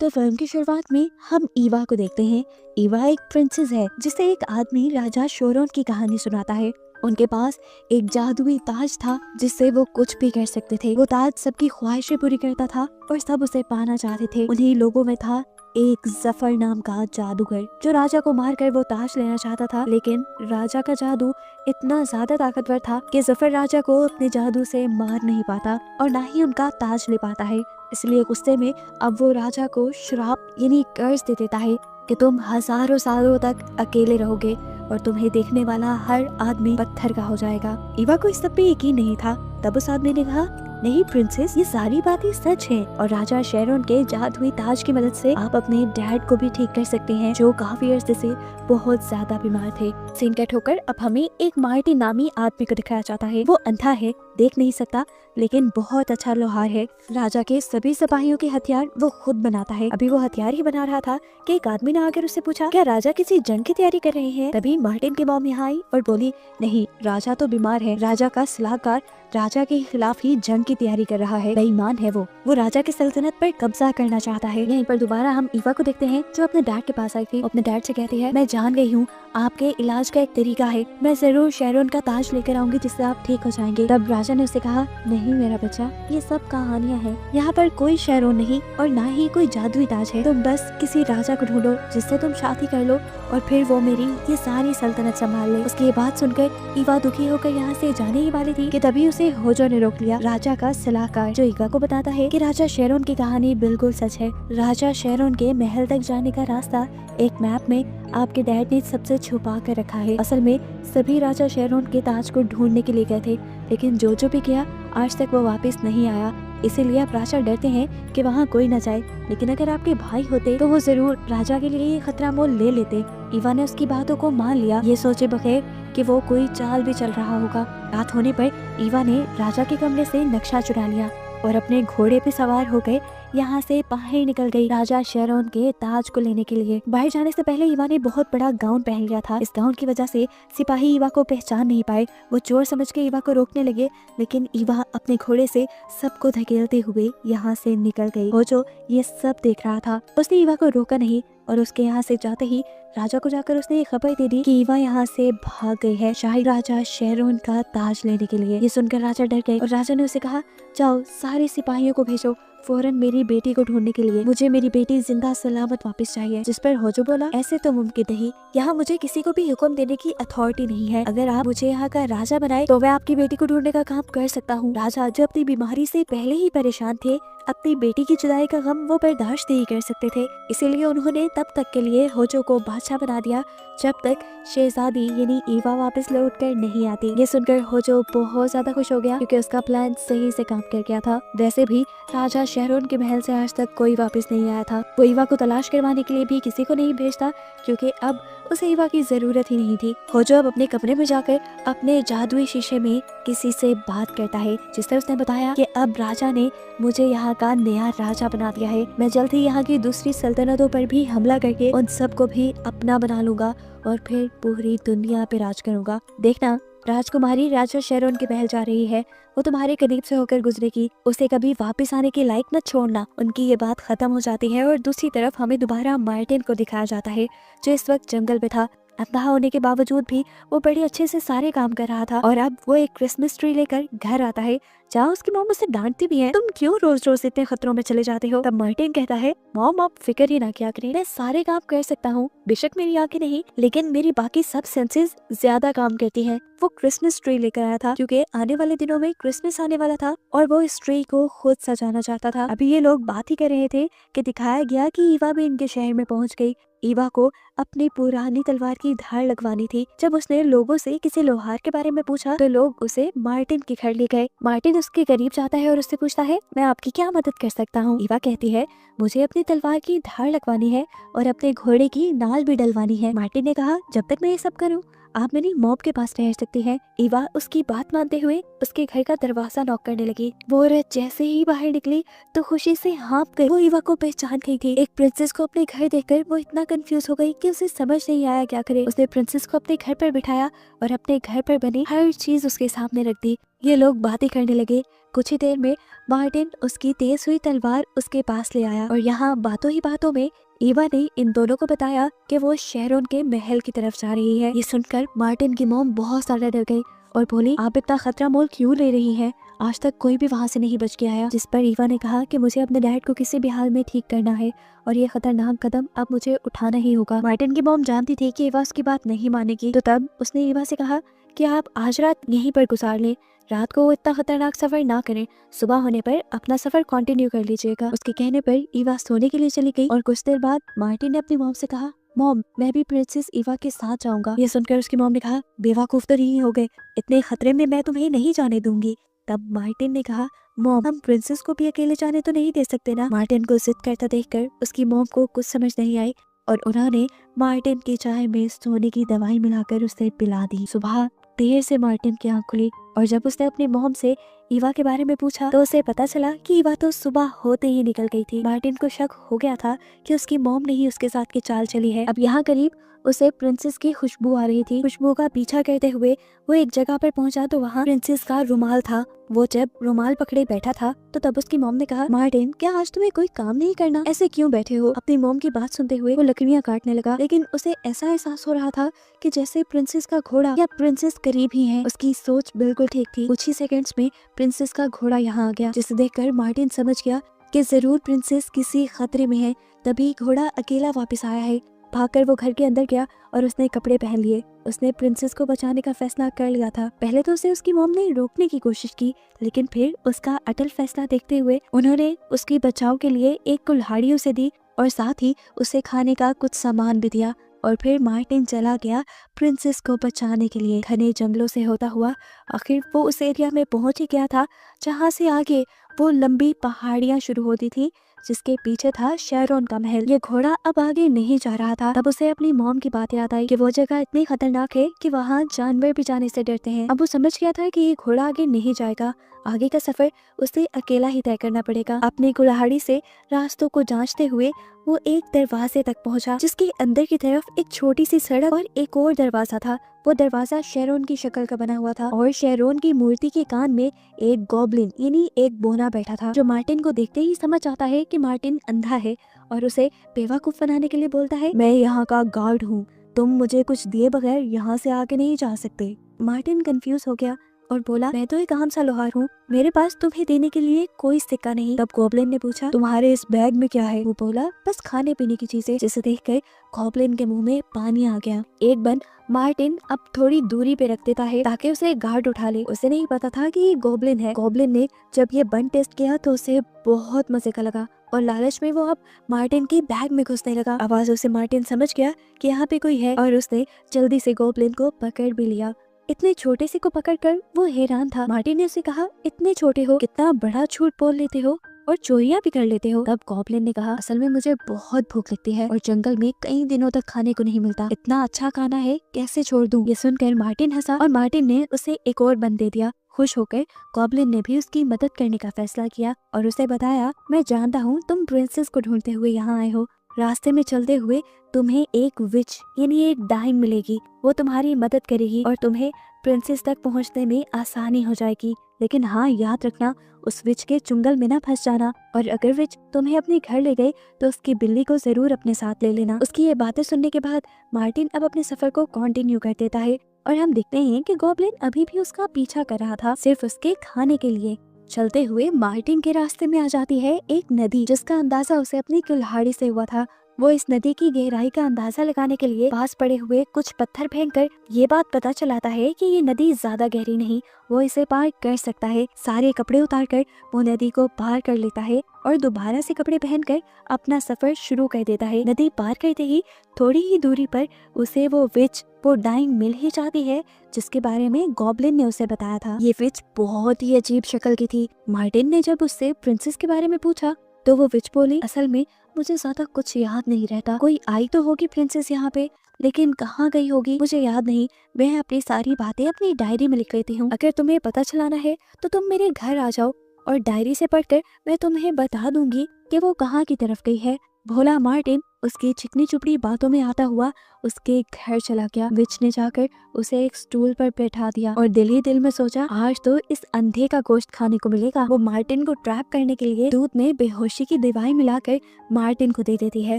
तो फिल्म की शुरुआत में हम ईवा को देखते हैं। ईवा एक प्रिंसेस है जिसे एक आदमी राजा शोरोन की कहानी सुनाता है। उनके पास एक जादुई ताज था जिससे वो कुछ भी कर सकते थे। वो ताज सबकी ख्वाहिशें पूरी करता था और सब उसे पाना चाहते थे। उन्हीं लोगों में था एक जफर नाम का जादूगर जो राजा को मारकर वो ताज लेना चाहता था, लेकिन राजा का जादू इतना ज्यादा ताकतवर था कि जफर राजा को अपने जादू से मार नहीं पाता और ना ही उनका ताज ले पाता है। इसलिए गुस्से में अब वो राजा को श्राप यानी कर्ज दे देता है कि तुम हजारों सालों तक अकेले रहोगे और तुम्हें देखने वाला हर आदमी पत्थर का हो जाएगा। ईवा को इस सब पे यकीन नहीं था। तब उस आदमी ने कहा, नहीं प्रिंसेस, ये सारी बातें सच हैं और राजा शेरोन के जादुई ताज की मदद से आप अपने डैड को भी ठीक कर सकते हैं जो काफी अर्से से बहुत ज्यादा बीमार थे। सीन कट होकर अब हमें एक मार्टिन नामी आदमी को दिखाया जाता है। वो अंधा है, देख नहीं सकता, लेकिन बहुत अच्छा लोहार है। राजा के सभी सिपाहियों के हथियार वो खुद बनाता है। अभी वो हथियार ही बना रहा था कि एक आदमी ने आकर उससे पूछा, क्या राजा किसी जंग की तैयारी कर रहे हैं? तभी मार्टिन की मॉम यहाँ आई और बोली, नहीं, राजा तो बीमार है। राजा का सलाहकार राजा के खिलाफ ही जंग की तैयारी कर रहा है। बेईमान है वो राजा की सल्तनत पर कब्जा करना चाहता है। यहीं पर दोबारा हम ईवा को देखते हैं जो अपने डैड के पास आई थी। अपने डैड से कहती है, मैं जान गई हूँ आपके इलाज का एक तरीका है, मैं जरूर शेरोन का ताज लेकर आऊंगी जिससे आप ठीक हो जाएंगे। तब राजा ने उससे कहा, नहीं मेरा बच्चा, ये सब कहानियाँ हैं, यहाँ पर कोई शेरोन नहीं और ना ही कोई जादुई ताज है। तुम बस किसी राजा को ढूंढो जिससे तुम शादी कर लो और फिर वो मेरी ये सारी सल्तनत संभाल ले। उसकी ये बात सुनकर ईवा दुखी होकर यहाँ से जाने ही वाली थी कि तभी उसे होजो ने रोक लिया, राजा का सलाहकार, जो ईवा को बताता है कि राजा शेरोन की कहानी बिल्कुल सच है। राजा शेरोन के महल तक जाने का रास्ता एक मैप में आपके डैड ने सबसे छुपा कर रखा है। असल में सभी राजा शेरोन के ताज को ढूंढने के लिए गए थे, लेकिन जो भी किया आज तक वो वापस नहीं आया। इसीलिए आप राजा डरते हैं कि वहाँ कोई न जाए, लेकिन अगर आपके भाई होते तो वो जरूर राजा के लिए ये खतरा मोल ले लेते। ईवा ने उसकी बातों को मान लिया, ये सोचे बगैर कि वो कोई चाल भी चल रहा होगा। रात होने पर ईवा ने राजा के कमरे से नक्शा चुरा लिया और अपने घोड़े पे सवार हो गए यहाँ से बाहर निकल गई राजा शेरोन के ताज को लेने के लिए। बाहर जाने से पहले ईवा ने बहुत बड़ा गाउन पहन लिया था। इस गाउन की वजह से सिपाही ईवा को पहचान नहीं पाए। वो चोर समझ के ईवा को रोकने लगे, लेकिन ईवा अपने घोड़े से सबको धकेलते हुए यहाँ से निकल गई। वो जो ये सब देख रहा था उसने ईवा को रोका नहीं और उसके यहाँ से जाते ही राजा को जाकर उसने ये खबर दे दी कि ईवा यहाँ से भाग गई है शाही राजा शेरोन का ताज लेने के लिए। ये सुनकर राजा डर गए और राजा ने उसे कहा, जाओ सारे सिपाहियों को भेजो फौरन मेरी बेटी को ढूंढने के लिए। मुझे मेरी बेटी जिंदा सलामत वापस चाहिए। जिस पर होजो बोला, ऐसे तो मुमकिन नहीं, यहाँ मुझे किसी को भी हुक्म देने की अथॉरिटी नहीं है। अगर आप मुझे यहाँ का राजा बनाए तो मैं आपकी बेटी को ढूंढने का काम कर सकता हूँ। राजा जो अपनी बीमारी से पहले ही परेशान थे, अपनी बेटी की जुदाई का गम वो बर्दाश्त नहीं कर सकते थे, इसीलिए उन्होंने तब तक के लिए होजो को बादशाह बना दिया जब तक शहजादी यानी ईवा वापस लौट कर नहीं आती। ये सुनकर होजो बहुत ज्यादा खुश हो गया क्योंकि उसका प्लान सही से काम कर गया था। वैसे भी राजा शेरोन के महल से आज तक कोई वापस नहीं आया था। वो ईवा को तलाश करवाने के लिए भी किसी को नहीं भेजता क्योंकि अब उसे ईवा की जरूरत ही नहीं थी। होजो अब अपने कमरे में जाकर अपने जादुई शीशे में किसी से बात करता है, जिससे उसने बताया कि अब राजा ने मुझे यहाँ का नया राजा बना दिया है। मैं जल्द ही यहाँ की दूसरी सल्तनतों पर भी हमला करके उन सबको भी अपना बना लूंगा और फिर पूरी दुनिया पे राज करूंगा। देखना, राजकुमारी राजा शेरोन के महल जा रही है, वो तुम्हारे करीब से होकर गुजरेगी, उसे कभी वापस आने के लायक न छोड़ना। उनकी ये बात खत्म हो जाती है और दूसरी तरफ हमें दोबारा मार्टिन को दिखाया जाता है जो इस वक्त जंगल में था। अंधा होने के बावजूद भी वो बड़े अच्छे से सारे काम कर रहा था और अब वो एक क्रिसमस ट्री लेकर घर आता है जहाँ उसकी मॉम उसे डांटती भी है, तुम क्यों रोज रोज इतने खतरों में चले जाते हो। तब मार्टिन कहता है, मॉम आप फिक्र ही ना किया करें, मैं सारे काम कर सकता हूँ। बेशक मेरी आंखें नहीं, लेकिन मेरी बाकी सब सेंसेस ज्यादा काम करती हैं। वो क्रिसमस ट्री लेकर आया था क्योंकि आने वाले दिनों में क्रिसमस आने वाला था और वो इस ट्री को खुद सजाना चाहता था। अभी ये लोग बात ही कर रहे थे कि दिखाया गया कि ईवा भी इनके शहर में पहुंच गई। ईवा को अपनी पुरानी तलवार की धार लगवानी थी। जब उसने लोगों से किसी लोहार के बारे में पूछा तो लोग उसे मार्टिन के घर ले गए। मार्टिन उसके करीब जाता है और उससे पूछता है, मैं आपकी क्या मदद कर सकता हूँ। ईवा कहती है, मुझे अपनी तलवार की धार लगवानी है और अपने घोड़े की नाल भी डलवानी है। मार्टिन ने कहा, जब तक मैं ये सब करूँ आप मेरी मॉम के पास ठहर सकती हैं। ईवा उसकी बात मानते हुए उसके घर का दरवाजा नॉक करने लगी। वो औरत जैसे ही बाहर निकली तो खुशी से हाँप गई। वो ईवा को पहचान गई थी। एक प्रिंसेस को अपने घर देखकर वो इतना कंफ्यूज हो गई कि उसे समझ नहीं आया क्या करे। उसने प्रिंसेस को अपने घर पर बिठाया और अपने घर पर बनी हर चीज उसके सामने रख दी। ये लोग बातें करने लगे। कुछ ही देर में मार्टिन उसकी तेज हुई तलवार उसके पास ले आया और यहाँ बातों ही बातों में ईवा ने इन दोनों को बताया कि वो शेरोन के महल की तरफ जा रही है। ये सुनकर मार्टिन की मॉम बहुत ज्यादा डर गई और बोली, आप इतना खतरा मोल क्यों ले रही हैं? आज तक कोई भी वहाँ से नहीं बच के आया। जिस पर ईवा ने कहा कि मुझे अपने डैड को किसी भी हाल में ठीक करना है और ये खतरनाक कदम अब मुझे उठाना ही होगा। मार्टिन की मॉम जानती थी कि ईवा उसकी बात नहीं मानेगी, तो तब उसने ईवा से कहा कि आप आज रात यहीं पर गुजार लें, रात को इतना खतरनाक सफर ना करें, सुबह होने पर अपना सफर कंटिन्यू कर लीजिएगा। उसके कहने पर ईवा सोने के लिए चली गई और कुछ देर बाद मार्टिन ने अपनी मॉम से कहा, मॉम मैं भी प्रिंसेस ईवा के साथ जाऊंगा। ये सुनकर उसकी मॉम ने कहा, बेवकूफ तो नहीं हो गए, इतने खतरे में मैं तुम्हें नहीं जाने दूंगी। तब मार्टिन ने कहा, मॉम हम प्रिंसेस को भी अकेले जाने तो नहीं दे सकते ना। मार्टिन को जिद करता देखकर उसकी मॉम को कुछ समझ नहीं आई और उन्होंने मार्टिन की चाय में सोने की दवाई मिलाकर उसे पिला दी। सुबह देर से मार्टिन की आंख खुली और जब उसने अपनी मॉम से ईवा के बारे में पूछा तो उसे पता चला कि ईवा तो सुबह होते ही निकल गई थी। मार्टिन को शक हो गया था कि उसकी मॉम ने ही उसके साथ की चाल चली है। अब यहाँ करीब उसे प्रिंसेस की खुशबू आ रही थी। खुशबू का पीछा करते हुए वो एक जगह पर पहुंचा तो वहाँ प्रिंसेस का रुमाल था। वो जब रुमाल पकड़े बैठा था तो तब उसकी मॉम ने कहा, मार्टिन क्या आज तुम्हें कोई काम नहीं करना, ऐसे क्यों बैठे हो? अपनी मॉम की बात सुनते हुए वो लकड़ियाँ काटने लगा, लेकिन उसे ऐसा एहसास हो रहा था कि जैसे प्रिंसेस का घोड़ा या प्रिंसेस करीब ही है। उसकी सोच बिल्कुल ठीक थी। कुछ ही सेकंड्स में प्रिंसेस का घोड़ा यहाँ आ गया, जिसे देखकर मार्टिन समझ गया कि जरूर प्रिंसेस किसी खतरे में है, तभी घोड़ा अकेला वापस आया है। भागकर वो घर के अंदर गया और उसने कपड़े पहन लिए। उसने प्रिंसेस को बचाने का फैसला कर लिया था। पहले तो उसे उसकी मॉम ने रोकने की कोशिश की, लेकिन फिर उसका अटल फैसला देखते हुए उन्होंने उसकी बचाव के लिए एक कुल्हाड़ी उसे दी और साथ ही उसे खाने का कुछ सामान भी दिया। और फिर मार्टिन चला गया प्रिंसेस को बचाने के लिए। घने जंगलों से होता हुआ आखिर वो उस एरिया में पहुंच ही गया था जहां से आगे वो लंबी पहाड़ियां शुरू होती थी, जिसके पीछे था शेरोन का महल। ये घोड़ा अब आगे नहीं जा रहा था। तब उसे अपनी मॉम की बात याद आई कि वो जगह इतनी खतरनाक है कि वहाँ जानवर भी जाने से डरते हैं। अब वो समझ गया था कि ये घोड़ा आगे नहीं जाएगा, आगे का सफर उसे अकेला ही तय करना पड़ेगा। अपनी कुल्हाड़ी से रास्तों को जांचते हुए वो एक दरवाजे तक पहुंचा, जिसके अंदर की तरफ एक छोटी सी सड़क और एक और दरवाजा था। वो दरवाजा शेरोन की शक्ल का बना हुआ था और शेरोन की मूर्ति के कान में एक गॉब्लिन यानी एक बोना बैठा था, जो मार्टिन को देखते ही समझ आता है कि मार्टिन अंधा है और उसे बेवकूफ बनाने के लिए बोलता है, मैं यहाँ का गार्ड हूँ, तुम मुझे कुछ दिए बगैर यहाँ से आगे नहीं जा सकते। मार्टिन कंफ्यूज हो गया और बोला, मैं तो एक आम सा लोहार हूँ, मेरे पास तुम्हें देने के लिए कोई सिक्का नहीं। तब गॉब्लिन ने पूछा, तुम्हारे इस बैग में क्या है? वो बोला, बस खाने पीने की चीजें। जिसे देखकर गॉब्लिन के मुंह में पानी आ गया। एक बन मार्टिन अब थोड़ी दूरी पे रख देता है ताकि उसे गार्ड उठा ले। उसे नहीं पता था कि ये गॉब्लिन है। गॉब्लिन ने जब ये बन टेस्ट किया तो उसे बहुत मजे का लगा और लालच में वो अब मार्टिन के बैग में घुसने लगा। आवाजों से मार्टिन समझ गया कि यहाँ पे कोई है और उसने जल्दी से गॉब्लिन को पकड़ भी लिया। इतने छोटे से को पकड़कर वो हैरान था। मार्टिन ने उसे कहा, इतने छोटे हो, कितना बड़ा झूठ बोल लेते हो और चोरियां भी कर लेते हो। तब गॉब्लिन ने कहा, असल में मुझे बहुत भूख लगती है और जंगल में कई दिनों तक खाने को नहीं मिलता, इतना अच्छा खाना है कैसे छोड़ दूं? ये सुनकर मार्टिन हंसा और मार्टिन ने उसे एक और बन दे दिया। खुश होकर गॉब्लिन ने भी उसकी मदद करने का फैसला किया और उसे बताया, मैं जानता हूँ तुम प्रिंसेस को ढूंढते हुए यहाँ आए हो, रास्ते में चलते हुए तुम्हें एक विच यानी एक डाइन मिलेगी, वो तुम्हारी मदद करेगी और तुम्हें प्रिंसेस तक पहुंचने में आसानी हो जाएगी। लेकिन हाँ, याद रखना उस विच के चुंगल में ना फंस जाना और अगर विच तुम्हें अपने घर ले गई तो उसकी बिल्ली को जरूर अपने साथ ले लेना। उसकी ये बातें सुनने के बाद मार्टिन अब अपने सफर को कंटिन्यू कर देता है और हम देखते हैं कि गॉब्लिन अभी भी उसका पीछा कर रहा था, सिर्फ उसके खाने के लिए। चलते हुए मार्टिन के रास्ते में आ जाती है एक नदी, जिसका अंदाजा उसे अपनी कुल्हाड़ी से हुआ था। वो इस नदी की गहराई का अंदाजा लगाने के लिए पास पड़े हुए कुछ पत्थर फेंककर ये बात पता चलाता है कि ये नदी ज्यादा गहरी नहीं, वो इसे पार कर सकता है। सारे कपड़े उतारकर वो नदी को पार कर लेता है और दोबारा से कपड़े पहनकर अपना सफर शुरू कर देता है। नदी पार करते ही थोड़ी ही दूरी पर उसे वो विच, वो डाइन मिल ही जाती है जिसके बारे में गॉब्लिन ने उसे बताया था। ये विच बहुत ही अजीब शक्ल की थी। मार्टिन ने जब उससे प्रिंसेस के बारे में पूछा तो वो विच बोली, असल में मुझे ज्यादा कुछ याद नहीं रहता, कोई आई तो होगी प्रिंसेस यहाँ पे, लेकिन कहाँ गई होगी मुझे याद नहीं। मैं अपनी सारी बातें अपनी डायरी में लिख लेती हूँ, अगर तुम्हें पता चलाना है तो तुम मेरे घर आ जाओ और डायरी से पढ़कर मैं तुम्हें बता दूंगी कि वो कहाँ की तरफ गई है। भोला मार्टिन उसकी चिकनी चुपड़ी बातों में आता हुआ उसके घर चला गया। विच ने जाकर उसे एक स्टूल पर बैठा दिया और दिल ही दिल में सोचा, आज तो इस अंधे का गोश्त खाने को मिलेगा। वो मार्टिन को ट्रैप करने के लिए दूध में बेहोशी की दवाई मिलाकर मार्टिन को दे देती है।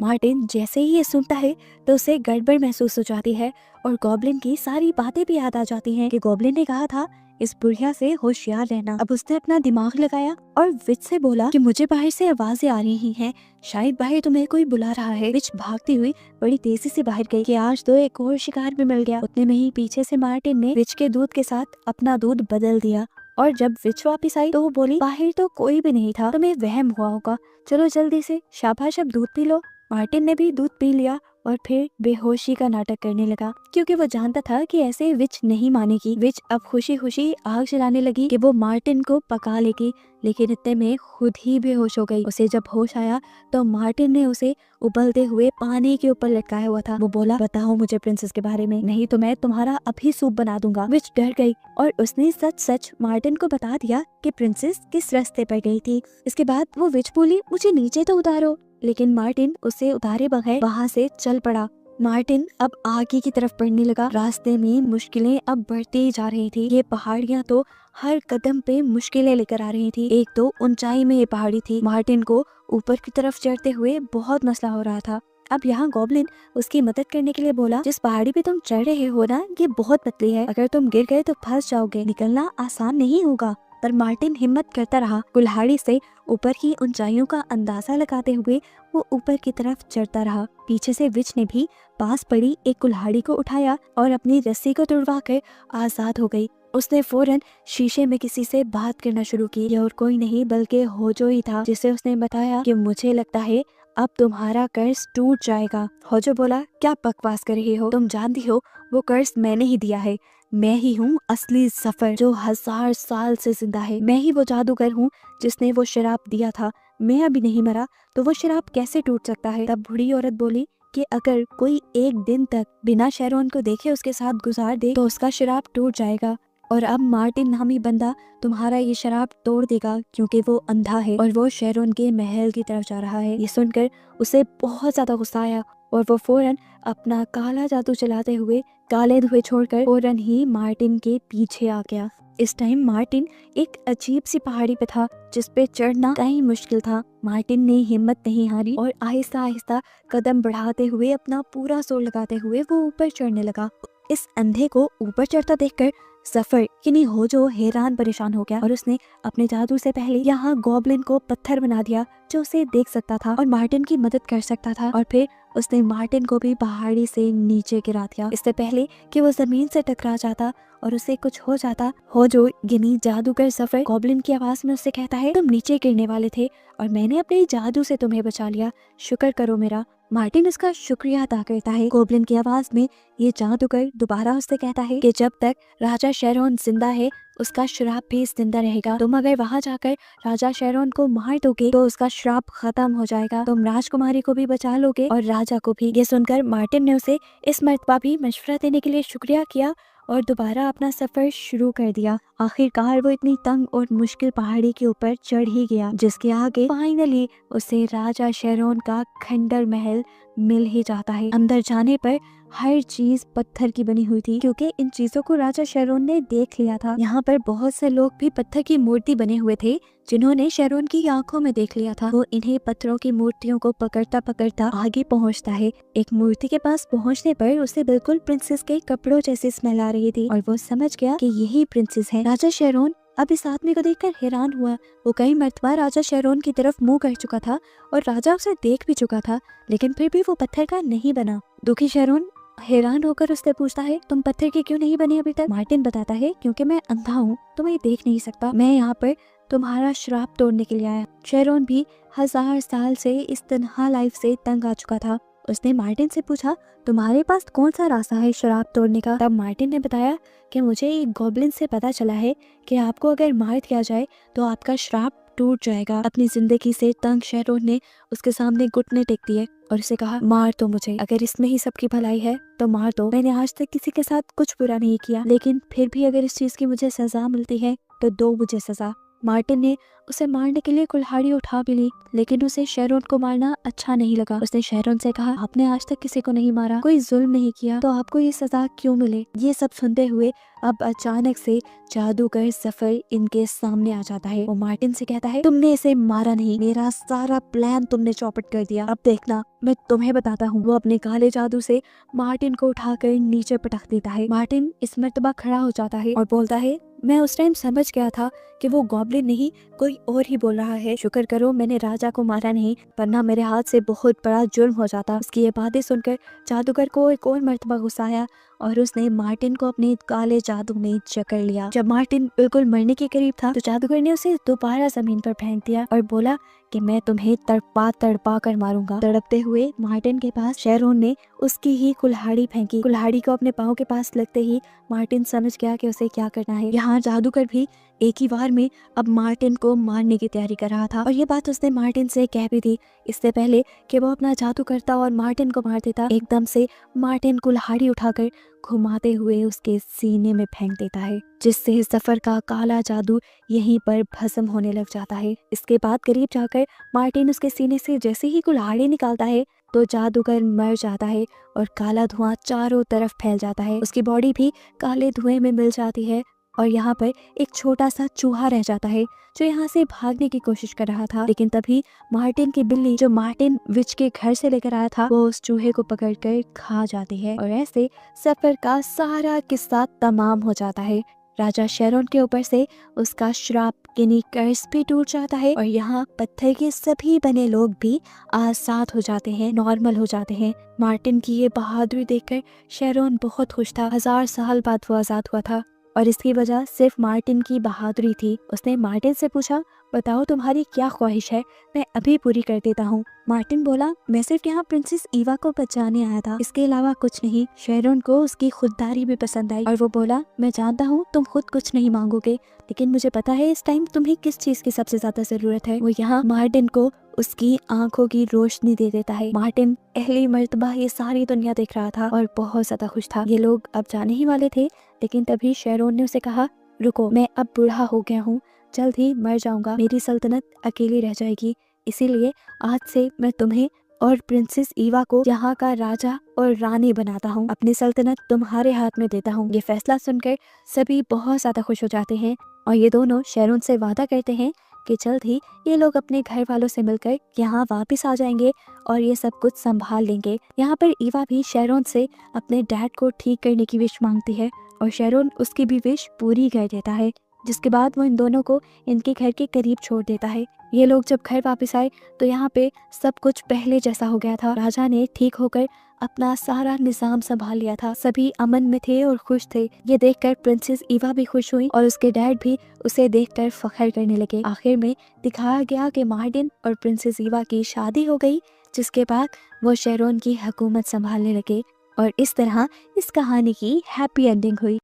मार्टिन जैसे ही ये सुनता है तो उसे गड़बड़ महसूस हो जाती है और गॉब्लिन की सारी बातें भी याद आ जाती हैं कि गॉब्लिन ने कहा था इस बुढ़िया से होशियार रहना। अब उसने अपना दिमाग लगाया और विच से बोला कि मुझे बाहर से आवाजें आ रही हैं, शायद बाहर तुम्हें कोई बुला रहा है। विच भागती हुई बड़ी तेजी से बाहर गई कि आज तो एक और शिकार भी मिल गया। उतने में ही पीछे से मार्टिन ने विच के दूध के साथ अपना दूध बदल दिया और जब विच वापस आई तो वो बोली, बाहर तो कोई भी नहीं था, तुम्हें वहम हुआ होगा, चलो जल्दी से, शाबाश अब दूध पी लो। मार्टिन ने भी दूध पी लिया और फिर बेहोशी का नाटक करने लगा क्योंकि वो जानता था कि ऐसे विच नहीं मानेगी। विच अब खुशी खुशी आग जलाने लगी कि वो मार्टिन को पका लेगी, लेकिन इतने में खुद ही बेहोश हो गई। उसे जब होश आया तो मार्टिन ने उसे उबलते हुए पानी के ऊपर लटकाया हुआ था। वो बोला, बताओ मुझे प्रिंसेस के बारे में, नहीं तो मैं तुम्हारा अभी सूप बना दूंगा। विच डर गई और उसने सच सच मार्टिन को बता दिया कि प्रिंसेस किस रास्ते पर गई थी। इसके बाद वो विच बोली, मुझे नीचे तो उतारो, लेकिन मार्टिन उसे उतारे बगैर वहाँ से चल पड़ा। मार्टिन अब आगे की तरफ बढ़ने लगा। रास्ते में मुश्किलें अब बढ़ती जा रही थी। ये पहाड़ियाँ तो हर कदम पे मुश्किलें लेकर आ रही थी। एक तो ऊंचाई में ये पहाड़ी थी। मार्टिन को ऊपर की तरफ चढ़ते हुए बहुत मसला हो रहा था। अब यहाँ गॉब्लिन उसकी मदद करने के लिए बोला, जिस पहाड़ी पे तुम चढ़ रहे हो ना, ये बहुत पतली है, अगर तुम गिर गए तो फंस जाओगे, निकलना आसान नहीं होगा। पर मार्टिन हिम्मत करता रहा। कुल्हाड़ी से ऊपर की ऊंचाइयों का अंदाजा लगाते हुए वो ऊपर की तरफ चढ़ता रहा। पीछे से विच ने भी पास पड़ी एक कुल्हाड़ी को उठाया और अपनी रस्सी को तुड़वाकर आजाद हो गई। उसने फौरन शीशे में किसी से बात करना शुरू की। यह और कोई नहीं बल्कि होजो ही था, जिसे उसने बताया कि मुझे लगता है अब तुम्हारा कर्ज टूट जाएगा। होजो बोला, क्या बकवास कर रही हो, तुम जानती हो वो कर्ज मैंने ही दिया है। मैं ही हूँ असली सफर जो 1000 साल से जिंदा है। मैं ही वो जादूगर हूँ जिसने वो शराब दिया था। मैं अभी नहीं मरा तो वो शराब कैसे टूट सकता है। तब बूढ़ी औरत बोली कि अगर कोई एक दिन तक बिना शेरोन को देखे उसके साथ गुजार दे तो उसका शराब टूट जाएगा, और अब मार्टिन नामी बंदा तुम्हारा ये शराब तोड़ देगा क्योंकि वो अंधा है और वो शेरोन के महल की तरफ जा रहा है। ये सुनकर उसे बहुत ज्यादा गुस्सा आया और वो फौरन अपना काला जादू चलाते हुए काले धुएं छोड़कर फौरन ही मार्टिन के पीछे आ गया। इस टाइम मार्टिन एक अजीब सी पहाड़ी पे था जिस पे चढ़ना कहीं मुश्किल था। मार्टिन ने हिम्मत नहीं हारी और आहिस्ता आहिस्ता कदम बढ़ाते हुए अपना पूरा जोर लगाते हुए वो ऊपर चढ़ने लगा। इस अंधे को ऊपर चढ़ता देखकर सफर यानी होजो हैरान परेशान हो गया और उसने अपने जादू से पहले यहाँ गॉब्लिन को पत्थर बना दिया जो उसे देख सकता था और मार्टिन की मदद कर सकता था, और फिर उसने मार्टिन को भी पहाड़ी से नीचे गिरा दिया इससे पहले कि वो जमीन से टकरा जाता और उसे कुछ हो जाता। होजो यानी जादूगर सफर गॉब्लिन की आवाज में उससे कहता है, तुम नीचे गिरने वाले थे और मैंने अपने जादू से तुम्हें बचा लिया, शुक्र करो मेरा। मार्टिन उसका शुक्रिया अदा करता है। गॉब्लिन की आवाज में ये जादूगर दोबारा उससे कहता है कि जब तक राजा शेरोन जिंदा है उसका श्राप भी जिंदा रहेगा। तुम अगर वहाँ जाकर राजा शेरोन को मार दोगे तो उसका श्राप खत्म हो जाएगा। तुम राजकुमारी को भी बचा लोगे और राजा को भी। ये सुनकर मार्टिन ने उसे इस मर्तबा भी मशवरा देने के लिए शुक्रिया किया और दोबारा अपना सफर शुरू कर दिया। आखिरकार वो इतनी तंग और मुश्किल पहाड़ी के ऊपर चढ़ ही गया जिसके आगे फाइनली उसे राजा शेरोन का खंडर महल मिल ही जाता है। अंदर जाने पर हर चीज पत्थर की बनी हुई थी क्योंकि इन चीजों को राजा शेरोन ने देख लिया था। यहाँ पर बहुत से लोग भी पत्थर की मूर्ति बने हुए थे जिन्होंने शेरोन की आंखों में देख लिया था। वो इन्हीं पत्थरों की मूर्तियों को पकड़ता पकड़ता आगे पहुँचता है। एक मूर्ति के पास पहुँचने पर उसे बिल्कुल प्रिंसेस के कपड़ों जैसी स्मेल आ रही थी और वो समझ गया कि यही प्रिंसेस है। राजा शेरोन अब इस आदमी को देखकर हैरान हुआ। वो कई मर्तबा राजा शेरोन की तरफ मुंह कर चुका था और राजा उसे देख भी चुका था, लेकिन फिर भी वो पत्थर का नहीं बना। दुखी शेरोन हैरान होकर उससे पूछता है, तुम पत्थर के क्यों नहीं बने अभी तक? मार्टिन बताता है, क्योंकि मैं अंधा हूँ तो मैं देख नहीं सकता। मैं यहाँ पर तुम्हारा श्राप तोड़ने के लिए आया। शेरोन भी 1000 साल से इस तन्हा लाइफ से तंग आ चुका था। उसने मार्टिन से पूछा, तुम्हारे पास कौन सा रास्ता है शराब तोड़ने का? तब मार्टिन ने बताया कि मुझे एक गॉब्लिन से पता चला है कि आपको अगर मार दिया जाए तो आपका श्राप टूट जाएगा। अपनी जिंदगी से तंग शेरोन ने उसके सामने घुटने टेक दिए और उसे कहा, मार तो मुझे, अगर इसमें ही सबकी भलाई है तो मार दो। मैंने आज तक किसी के साथ कुछ बुरा नहीं किया, लेकिन फिर भी अगर इस चीज की मुझे सजा मिलती है तो दो मुझे सजा। मार्टिन ने उसे मारने के लिए कुल्हाड़ी उठा भी ली, लेकिन उसे शेरोन को मारना अच्छा नहीं लगा। उसने शेरोन से कहा, आपने आज तक किसी को नहीं मारा, कोई जुल्म नहीं किया, तो आपको ये सजा क्यों मिले? ये सब सुनते हुए अब अचानक से जादूगर जफर इनके सामने आ जाता है। वो मार्टिन से कहता है, तुमने इसे मारा नहीं, मेरा सारा प्लान तुमने चौपट कर दिया, अब देखना मैं तुम्हें बताता हूँ। वो अपने काले जादू से मार्टिन को उठाकर नीचे पटक देता है। मार्टिन इस मर्तबा खड़ा हो जाता है और बोलता है, मैं उस टाइम समझ गया था कि वो गॉब्लिन नहीं कोई और ही बोल रहा है। शुक्र करो मैंने राजा को मारा नहीं, वरना मेरे हाथ से बहुत बड़ा जुर्म हो जाता। उसकी ये बातें सुनकर जादूगर को एक और मर्तबा गुस्सा आया और उसने मार्टिन को अपने काले जादू में जकड़ लिया। जब मार्टिन बिल्कुल मरने के करीब था तो जादूगर ने उसे दोबारा जमीन पर फेंक दिया और बोला कि मैं तुम्हें तड़पा तड़पा कर मारूंगा। तड़पते हुए मार्टिन के पास शेरोन ने उसकी ही कुल्हाड़ी फेंकी। कुल्हाड़ी को अपने पाँव के पास लगते ही मार्टिन समझ गया कि उसे क्या करना है। यहाँ जादूगर भी एक ही बार में अब मार्टिन को मारने की तैयारी कर रहा था और ये बात उसने मार्टिन से कह भी दी इससे पहले कि वो अपना जादू करता और मार्टिन को मार देता। एकदम से मार्टिन कुल्हाड़ी उठाकर घुमाते हुए उसके सीने में फेंक देता है, जिससे सफर का काला जादू यहीं पर भस्म होने लग जाता है। इसके बाद करीब जाकर मार्टिन उसके सीने से जैसे ही कुल्हाड़ी निकालता है तो जादूगर मर जाता है और काला धुआं चारों तरफ फैल जाता है। उसकी बॉडी भी काले धुएं में मिल जाती है और यहाँ पर एक छोटा सा चूहा रह जाता है जो यहाँ से भागने की कोशिश कर रहा था। लेकिन तभी मार्टिन की बिल्ली जो मार्टिन विच के घर से लेकर आया था वो उस चूहे को पकड़कर खा जाती है और ऐसे सफर का सारा किस्सा तमाम हो जाता है। राजा शेरोन के ऊपर से उसका श्राप यानी कर्ज भी टूट जाता है और यहाँ पत्थर के सभी बने लोग भी आजाद हो जाते हैं, नॉर्मल हो जाते हैं। मार्टिन की ये बहादुरी देखकर शेरोन बहुत खुश था। 1000 साल बाद वो आजाद हुआ था और इसकी वजह सिर्फ मार्टिन की बहादुरी थी। उसने मार्टिन से पूछा, बताओ तुम्हारी क्या ख्वाहिश है, मैं अभी पूरी कर देता हूँ। मार्टिन बोला, मैं सिर्फ यहाँ प्रिंसेस ईवा को बचाने आया था, इसके अलावा कुछ नहीं। शेरोन को उसकी खुददारी भी पसंद आई और वो बोला, मैं जानता हूँ तुम खुद कुछ नहीं मांगोगे, लेकिन मुझे पता है इस टाइम तुम्हें किस चीज की सबसे ज्यादा जरूरत है। वो यहाँ मार्टिन को उसकी आंखों की रोशनी दे देता है। मार्टिन पहली मर्तबा ये सारी दुनिया देख रहा था और बहुत ज्यादा खुश था। ये लोग अब जाने ही वाले थे, लेकिन तभी शेरोन ने उसे कहा, रुको, मैं अब बूढ़ा हो गया हूँ, जल्द ही मर जाऊंगा, मेरी सल्तनत अकेली रह जाएगी, इसीलिए आज से मैं तुम्हें और प्रिंसेस ईवा को यहाँ का राजा और रानी बनाता हूँ, अपनी सल्तनत तुम्हारे हाथ में देता हूँ। ये फैसला सुनकर सभी बहुत ज्यादा खुश हो जाते हैं और ये दोनों शेरोन से वादा करते हैं कि जल्द ही ये लोग अपने घर वालों से मिलकर यहाँ वापस आ जाएंगे और ये सब कुछ संभाल लेंगे। यहाँ पर ईवा भी शेरोन से अपने डैड को ठीक करने की विश मांगती है और शेरोन उसकी भी विश पूरी कर देता है, जिसके बाद वो इन दोनों को इनके घर के करीब छोड़ देता है। ये लोग जब घर वापस आए तो यहाँ पे सब कुछ पहले जैसा हो गया था। राजा ने ठीक होकर अपना सारा निजाम संभाल लिया था, सभी अमन में थे और खुश थे। ये देखकर प्रिंसेस ईवा भी खुश हुई और उसके डैड भी उसे देखकर फख्र करने लगे। आखिर में दिखाया गया कि मार्टिन और प्रिंसेस ईवा की शादी हो गई, जिसके बाद वो शेरोन की हुकूमत संभालने लगे और इस तरह इस कहानी की हैप्पी एंडिंग हुई।